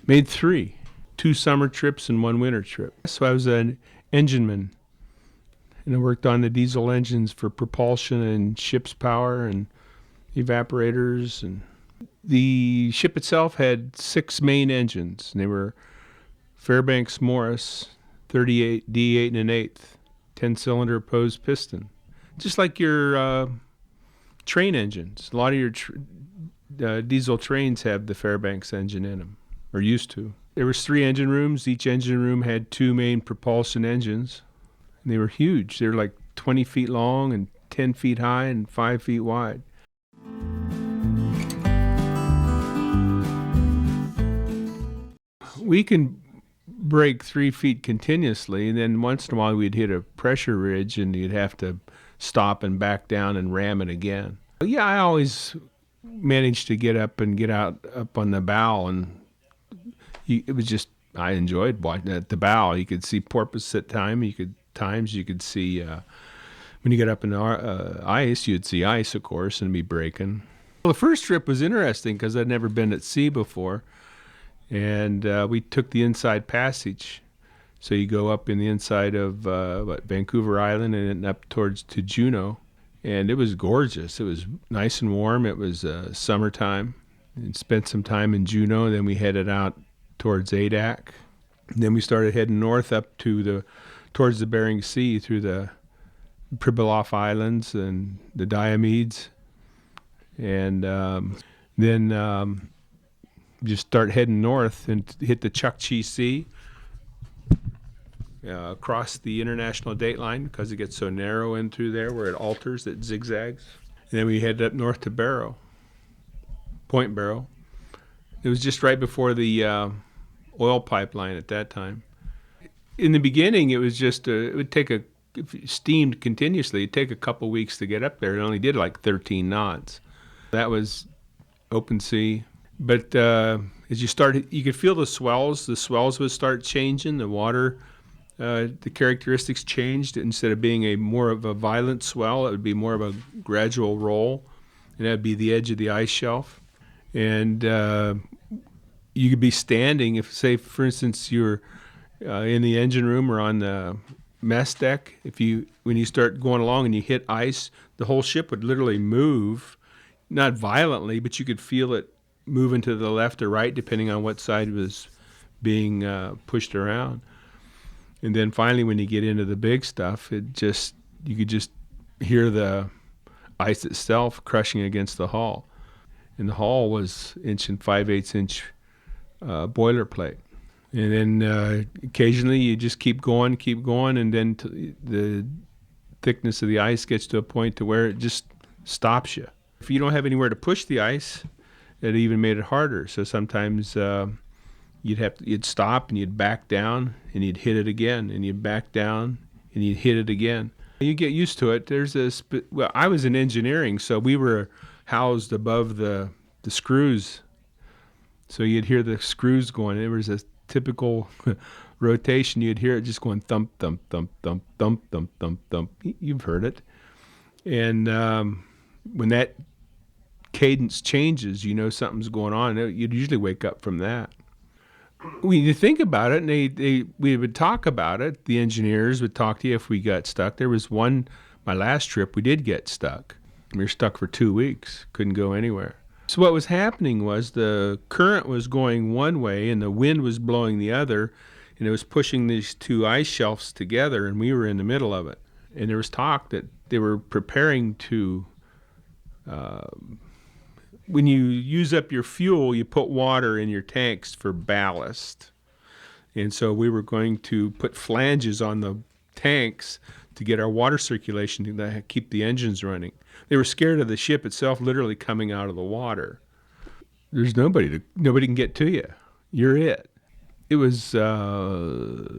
Made three, 2 summer trips and 1 winter trip. So I was an engineman, and I worked on the diesel engines for propulsion and ship's power and evaporators. And the ship itself had 6 main engines, and they were Fairbanks Morris 38 D8 and an eighth 10-cylinder opposed piston, just like your train engines. A lot of your diesel trains have the Fairbanks engine in them, or used to. There was 3 engine rooms. Each engine room had 2 main propulsion engines. And they were huge. They were like 20 feet long and 10 feet high and 5 feet wide. We can break 3 feet continuously, and then once in a while we'd hit a pressure ridge and you'd have to stop and back down and ram it again. Yeah, I always managed to get up and get out up on the bow, and it was just, I enjoyed watching at the bow. You could see porpoise at times. You could see when you get up in the ice, you'd see ice, of course, and be breaking. Well, the first trip was interesting because I'd never been at sea before, and we took the inside passage. So you go up in the inside of Vancouver Island and then up towards to Juneau, and it was gorgeous. It was nice and warm. It was summertime, and spent some time in Juneau. And then we headed out towards Adak. And then we started heading north up to towards the Bering Sea through the Pribilof Islands and the Diomedes, and then just start heading north and hit the Chukchi Sea, across the international date line because it gets so narrow in through there where it alters, it zigzags. And then we headed up north to Barrow, Point Barrow. It was just right before the oil pipeline at that time. In the beginning, it was just it would take if you steamed continuously, it'd take a couple weeks to get up there. It only did like 13 knots. That was open sea. But as you started, you could feel the swells. The swells would start changing. The water, the characteristics changed. Instead of being more of a violent swell, it would be more of a gradual roll, and that would be the edge of the ice shelf. And you could be standing, if, say, for instance, you're in the engine room or on the mess deck. When you start going along and you hit ice, the whole ship would literally move, not violently, but you could feel it moving to the left or right depending on what side was being pushed around. And then finally, when you get into the big stuff, you could just hear the ice itself crushing against the hull. And the hull was 1 5/8 boilerplate. And then occasionally you just keep going, and then the thickness of the ice gets to a point to where it just stops you. If you don't have anywhere to push the ice, it even made it harder. So sometimes you'd stop and you'd back down and you'd hit it again, and you'd back down and you'd hit it again. You get used to it. Well, I was in engineering, so we were housed above the screws. So you'd hear the screws going. It was a typical rotation. You'd hear it just going thump, thump, thump, thump, thump, thump, thump, thump. You've heard it. And when that cadence changes, you know something's going on. You'd usually wake up from that. When you think about it, and we would talk about it, the engineers would talk to you if we got stuck. There was my last trip, we did get stuck. We were stuck for 2 weeks, couldn't go anywhere. So what was happening was the current was going one way and the wind was blowing the other, and it was pushing these 2 ice shelves together, and we were in the middle of it. And there was talk that they were preparing to, when you use up your fuel, you put water in your tanks for ballast. And so we were going to put flanges on the tanks to get our water circulation to keep the engines running. They were scared of the ship itself literally coming out of the water. There's nobody can get to you. You're it. It was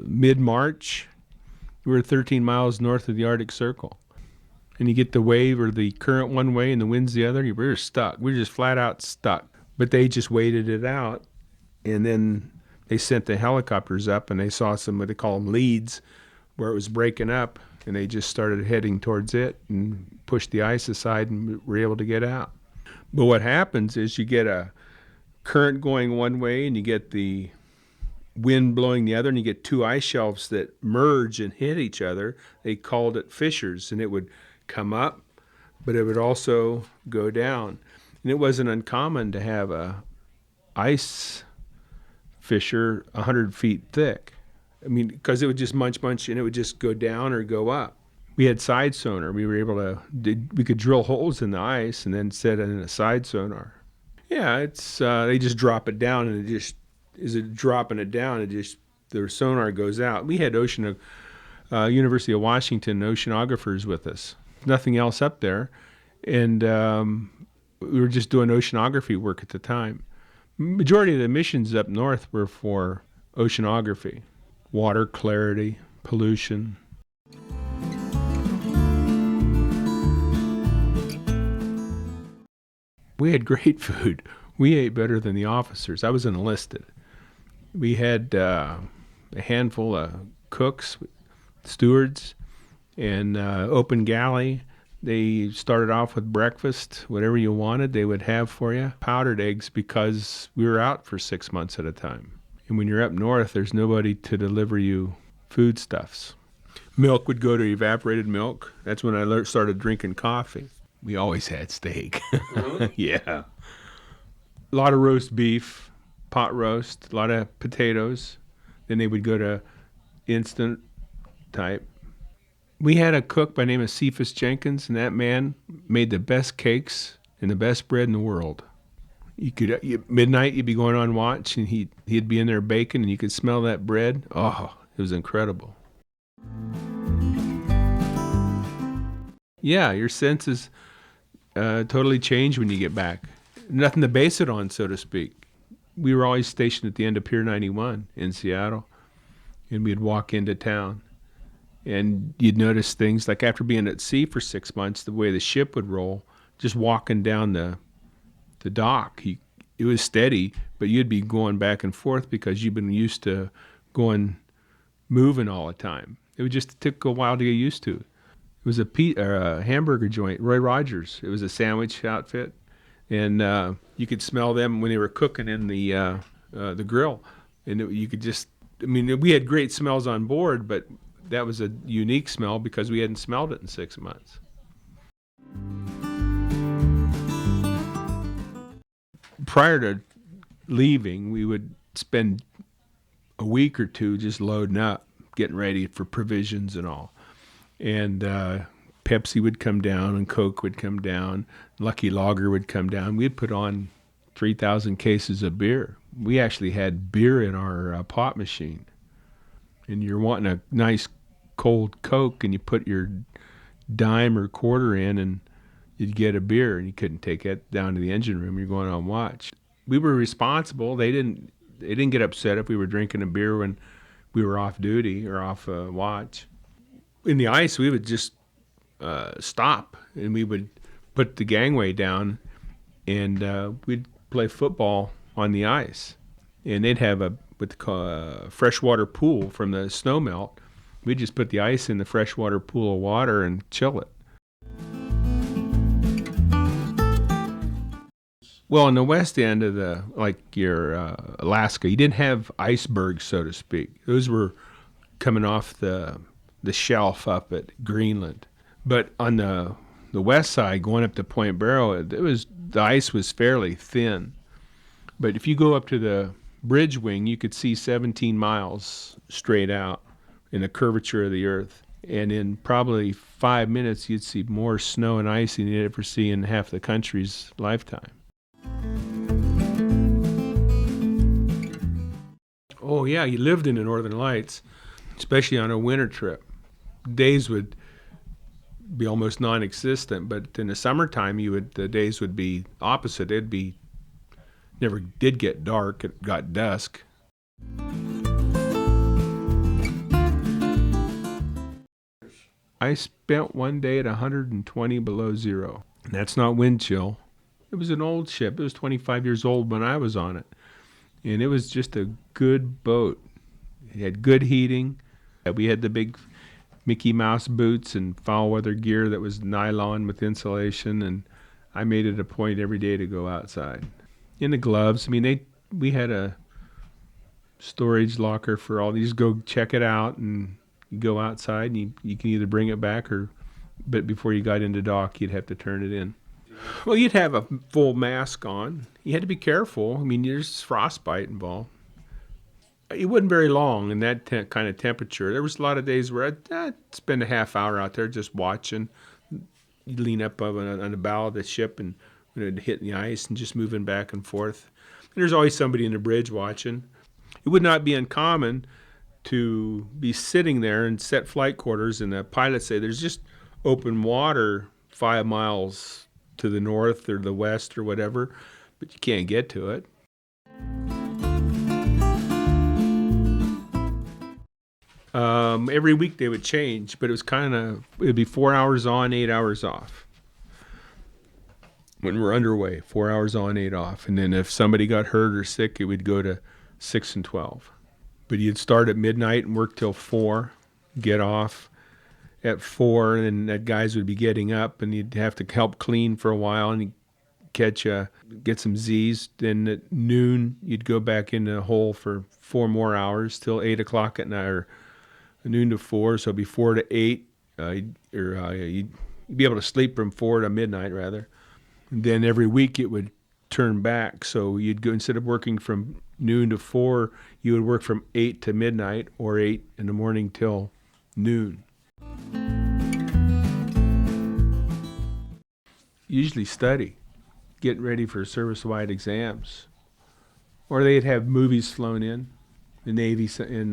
mid-March. We were 13 miles north of the Arctic Circle. And you get the wave or the current one way and the wind's the other, we're stuck. We're just flat out stuck. But they just waited it out, and then they sent the helicopters up, and they saw some, what they call them, leads, where it was breaking up, and they just started heading towards it and pushed the ice aside and were able to get out. But what happens is you get a current going one way and you get the wind blowing the other, and you get two ice shelves that merge and hit each other. They called it fissures, and it would come up, but it would also go down. And it wasn't uncommon to have a ice fissure 100 feet thick. I mean, because it would just munch, and it would just go down or go up. We had side sonar. We were able to, we could drill holes in the ice and then set it in a side sonar. Yeah, it's they just drop it down, and it just, as it dropping it down, it just, the sonar goes out. We had University of Washington oceanographers with us. Nothing else up there, and we were just doing oceanography work at the time. Majority of the missions up north were for oceanography, water clarity, pollution. We had great food. We ate better than the officers. I was enlisted. We had a handful of cooks, stewards, and open galley. They started off with breakfast, whatever you wanted, they would have for you. Powdered eggs, because we were out for 6 months at a time. And when you're up north, there's nobody to deliver you foodstuffs. Milk would go to evaporated milk. That's when I started drinking coffee. We always had steak. Really? Yeah. A lot of roast beef, pot roast, a lot of potatoes. Then they would go to instant type. We had a cook by the name of Cephas Jenkins, and that man made the best cakes and the best bread in the world. Midnight, you'd be going on watch, and he'd be in there baking, and you could smell that bread. Oh, it was incredible. Yeah, your senses totally change when you get back. Nothing to base it on, so to speak. We were always stationed at the end of Pier 91 in Seattle, and we'd walk into town. And you'd notice things like after being at sea for 6 months, the way the ship would roll, just walking down the dock, it was steady, but you'd be going back and forth because you've been used to moving all the time. It took a while to get used to. It was a hamburger joint, Roy Rogers. It was a sandwich outfit, and you could smell them when they were cooking in the grill, and you could just. I mean, we had great smells on board, but that was a unique smell because we hadn't smelled it in 6 months. Prior to leaving, we would spend a week or two just loading up, getting ready for provisions and all. And Pepsi would come down and Coke would come down. Lucky Lager would come down. We'd put on 3,000 cases of beer. We actually had beer in our pot machine. And you're wanting a nice cold Coke, and you put your dime or quarter in, and you'd get a beer, and you couldn't take it down to the engine room. You're going on watch. We were responsible. They didn't get upset if we were drinking a beer when we were off duty or off watch. In the ice, we would just stop, and we would put the gangway down, and we'd play football on the ice. And they'd have what they call a freshwater pool from the snow melt. We'd just put the ice in the freshwater pool of water and chill it. Well, in the west end of your Alaska, you didn't have icebergs, so to speak. Those were coming off the shelf up at Greenland. But on the west side, going up to Point Barrow, the ice was fairly thin. But if you go up to the bridge wing, you could see 17 miles straight out in the curvature of the earth. And in probably 5 minutes, you'd see more snow and ice than you'd ever see in half the country's lifetime. Oh, yeah, you lived in the Northern Lights, especially on a winter trip. Days would be almost non-existent, but in the summertime, the days would be opposite. Never did get dark, it got dusk. I spent one day at 120 below zero. And that's not wind chill. It was an old ship. It was 25 years old when I was on it. And it was just a good boat. It had good heating. We had the big Mickey Mouse boots and foul weather gear that was nylon with insulation. And I made it a point every day to go outside. In the gloves, I mean, we had storage locker for all these. Go check it out, and you go outside, and you can either bring it back or, but before you got into dock, you'd have to turn it in. Well, you'd have a full mask on. You had to be careful. I mean, there's frostbite involved. It wasn't very long in that kind of temperature. There was a lot of days where I'd spend a half hour out there just watching. You'd lean up on the bow of the ship and when it'd hit the ice and just moving back and forth. And there's always somebody in the bridge watching. It would not be uncommon to be sitting there and set flight quarters, and the pilots say there's just open water 5 miles to the north or the west or whatever, but you can't get to it. Every week they would change, but it'd be 4 hours on, 8 hours off. When we're underway, 4 hours on, 8 off. And then if somebody got hurt or sick, it would go to 6 and 12. But you'd start at midnight and work till 4, get off at 4, and that guys would be getting up, and you'd have to help clean for a while, and get some Z's. Then at noon, you'd go back in the hole for 4 more hours till 8 o'clock at night, or noon to 4, so it'd be 4 to 8. You'd be able to sleep from 4 to midnight, rather. And then every week it would turn back, so you'd go, instead of working from noon to 4, you would work from 8 to midnight or 8 in the morning till noon. Usually study, getting ready for service-wide exams. Or they'd have movies flown in. The Navy would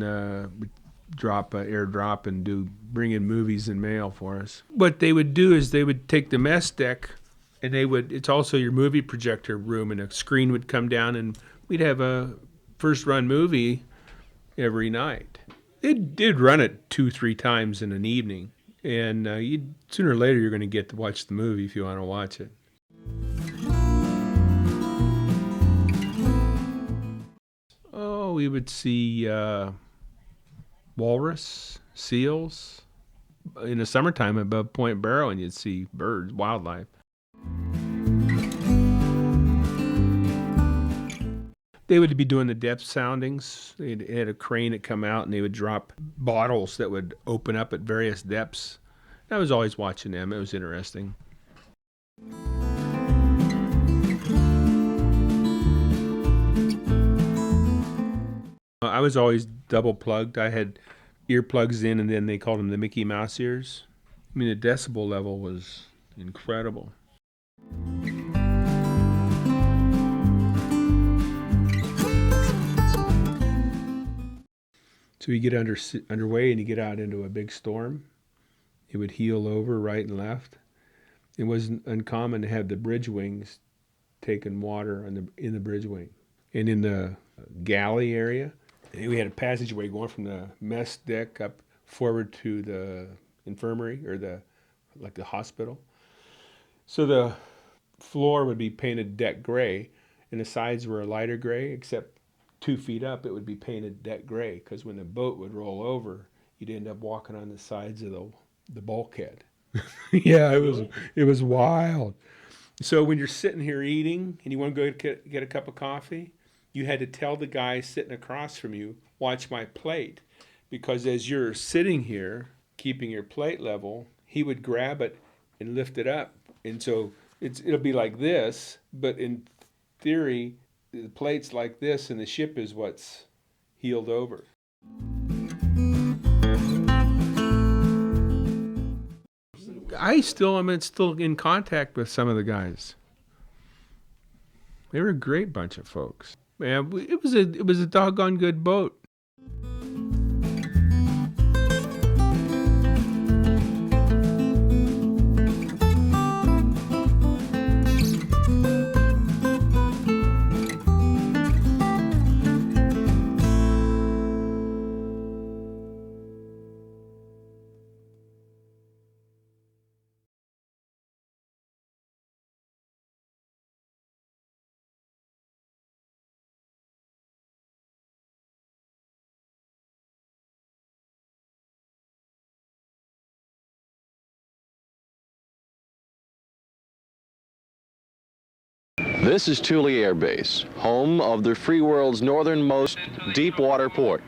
airdrop and bring in movies and mail for us. What they would do is they would take the mess deck, and it's also your movie projector room, and a screen would come down, and we'd have a first-run movie every night. They'd run it 2-3 times in an evening, and sooner or later you're going to get to watch the movie if you want to watch it. Oh, we would see walrus, seals. In the summertime above Point Barrow, and you'd see birds, wildlife. They would be doing the depth soundings. They had a crane that come out, and they would drop bottles that would open up at various depths. I was always watching them. It was interesting. I was always double plugged. I had earplugs in, and then they called them the Mickey Mouse ears. I mean, the decibel level was incredible. So you get underway and you get out into a big storm. It would heel over right and left. It wasn't uncommon to have the bridge wings taking water in the bridge wing. And in the galley area, we had a passageway going from the mess deck up forward to the infirmary or the hospital. So the floor would be painted deck gray, and the sides were a lighter gray, except 2 feet up it would be painted deck gray, because when the boat would roll over, you'd end up walking on the sides of the bulkhead. Yeah, it was wild. So when you're sitting here eating and you want to go get a cup of coffee, you had to tell the guy sitting across from you, watch my plate, because as you're sitting here keeping your plate level, he would grab it and lift it up, and so it'll be like this, but in theory the plate's like this and the ship is what's heeled over. I'm still in contact with some of the guys. They were a great bunch of folks. Man, it was a doggone good boat. This is Thule Air Base, home of the free world's northernmost deep water port.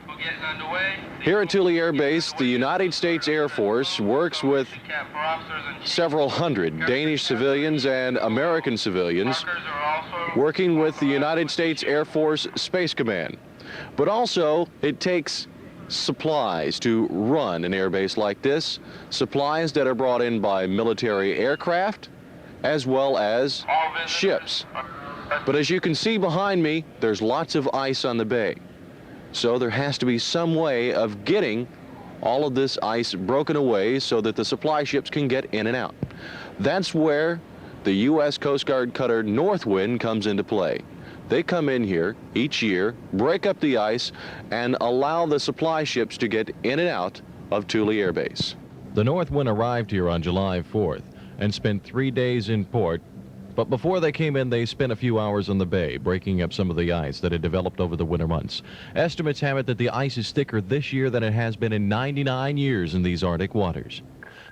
Here at Thule Air Base, the United States Air Force works with several hundred Danish civilians and American civilians working with the United States Air Force Space Command. But also, it takes supplies to run an air base like this, supplies that are brought in by military aircraft as well as ships. But as you can see behind me, there's lots of ice on the bay. So there has to be some way of getting all of this ice broken away so that the supply ships can get in and out. That's where the U.S. Coast Guard cutter Northwind comes into play. They come in here each year, break up the ice, and allow the supply ships to get in and out of Thule Air Base. The Northwind arrived here on July 4th and spent 3 days in port. But before they came in, they spent a few hours on the bay, breaking up some of the ice that had developed over the winter months. Estimates have it that the ice is thicker this year than it has been in 99 years in these Arctic waters.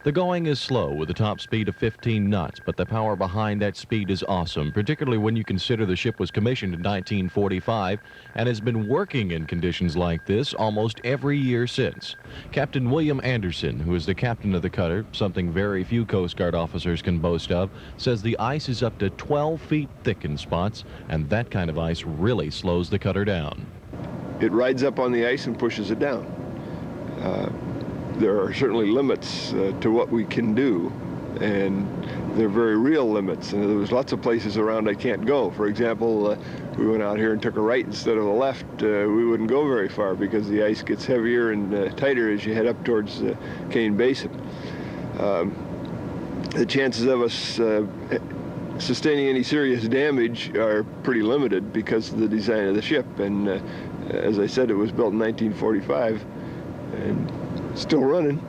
The going is slow with a top speed of 15 knots, but the power behind that speed is awesome, particularly when you consider the ship was commissioned in 1945 and has been working in conditions like this almost every year since. Captain William Anderson, who is the captain of the cutter, something very few Coast Guard officers can boast of, says the ice is up to 12 feet thick in spots, and that kind of ice really slows the cutter down. It rides up on the ice and pushes it down. There are certainly limits to what we can do, and they're very real limits. And there's lots of places around I can't go. For example, we went out here and took a right instead of a left. We wouldn't go very far because the ice gets heavier and tighter as you head up towards Kane Basin. The chances of us sustaining any serious damage are pretty limited because of the design of the ship. And as I said, it was built in 1945 and still running.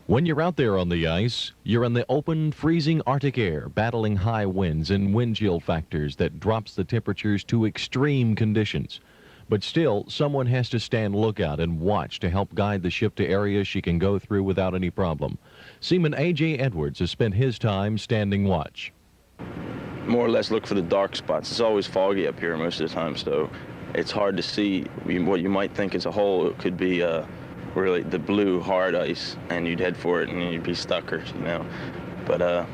When you're out there on the ice, you're in the open, freezing Arctic air, battling high winds and wind chill factors that drops the temperatures to extreme conditions. But still, someone has to stand lookout and watch to help guide the ship to areas she can go through without any problem. Seaman A.J. Edwards has spent his time standing watch. More or less look for the dark spots. It's always foggy up here most of the time, so it's hard to see what you might think is a hole. It could be really the blue hard ice, and you'd head for it and you'd be stuck, or but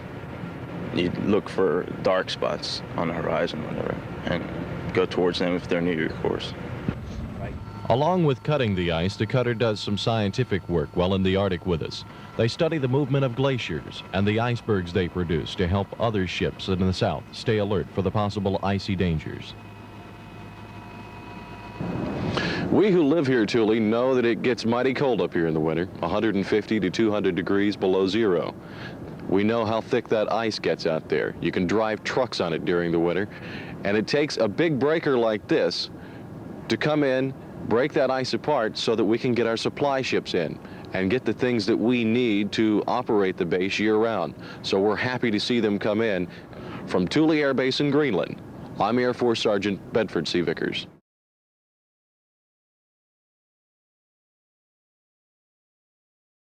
you'd look for dark spots on the horizon, whatever, and go towards them if they're near your course. Along with cutting the ice, the cutter does some scientific work while in the Arctic with us. They study the movement of glaciers and the icebergs they produce to help other ships in the south stay alert for the possible icy dangers. We who live here at Thule know that it gets mighty cold up here in the winter, 150 to 200 degrees below zero. We know how thick that ice gets out there. You can drive trucks on it during the winter, and it takes a big breaker like this to come in, break that ice apart so that we can get our supply ships in and get the things that we need to operate the base year-round. So we're happy to see them come in. From Thule Air Base in Greenland, I'm Air Force Sergeant Bedford C. Vickers.